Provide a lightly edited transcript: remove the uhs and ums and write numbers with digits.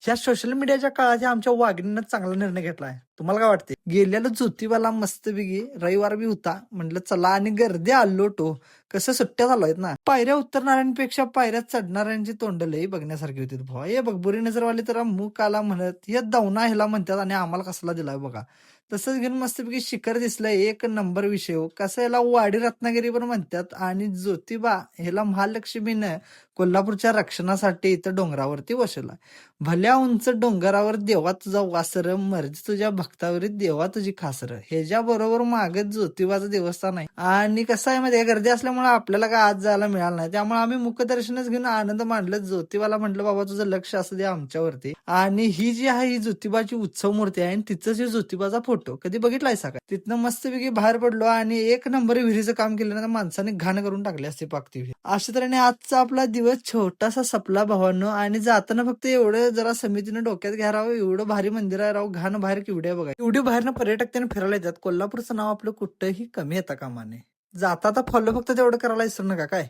ह्या सोशल मीडियाच्या काळात आमच्या वाघिणीनं चांगला निर्णय घेतलाय. तुम्हाला काय वाटते? गेलेलं ज्योतिबाला मस्तपैकी रविवार बी होता. म्हटलं चला आणि गर्दी आलो टो. कसं सुट्ट्या चालू आहेत ना. पायऱ्या उतरणाऱ्यांपेक्षा पायऱ्या चढणाऱ्यांची तोंड लई बघण्यासारखी होती. भावा हे बघ बुरी नजरवाले तर मूक आला म्हणत हे दवना ह्याला म्हणतात आणि आम्हाला कसला दिलाय बघा. तसंच घेऊन मस्तपैकी शिखर दिसलंय एक नंबर विषय हो. कसं याला वाडी रत्नागिरी पण म्हणतात आणि ज्योतिबा ह्याला महालक्ष्मीनं कोल्हापूरच्या रक्षणासाठी इथं डोंगरावरती बसवला. भल्या उंच डोंगरावर देवा तुझा वासर मर्जी तुझ्या भक्तावरी देवा तुझी खासर. ह्याच्या बरोबर मागं ज्योतिबाचं देवस्थान आहे आणि कसं आहे माहिती गर्दी असल्यामुळे आपल्याला काय आज जायला मिळालं नाही. त्यामुळे आम्ही मुखदर्शनच घेऊन आनंद मानलं. ज्योतिबाला म्हटलं बाबा तुझं लक्ष असू दे आमच्यावरती. आणि ही जी आहे ही ज्योतिबाची उत्सव मूर्ती आहे आणि तिथंच ज्योतिबाचा फोटो कधी बघितलायसा का? तिथनं मस्तपैकी बाहेर पडलो आणि एक नंबर विहिरीचं काम केलं ना माणसाने घाण करून टाकली असते पाकती विहीर. अशा तऱ्हेने आजचा आपला दिवस छोटासा सपला भावांनो आणि जाताना फक्त एवढं जरा समितीनं डोक्यात घ्या राव एवढं भारी मंदिर आहे राव घाण बाहेर केवढे बघा एवढी बाहेरनं पर्यटक त्यांना फिरायला येतात. कोल्हापूरचं नाव आपलं कुठंही कमी येतं कामा नये. जाता आता फॉलो फक्त तेवढं करायला विसरू नका काय.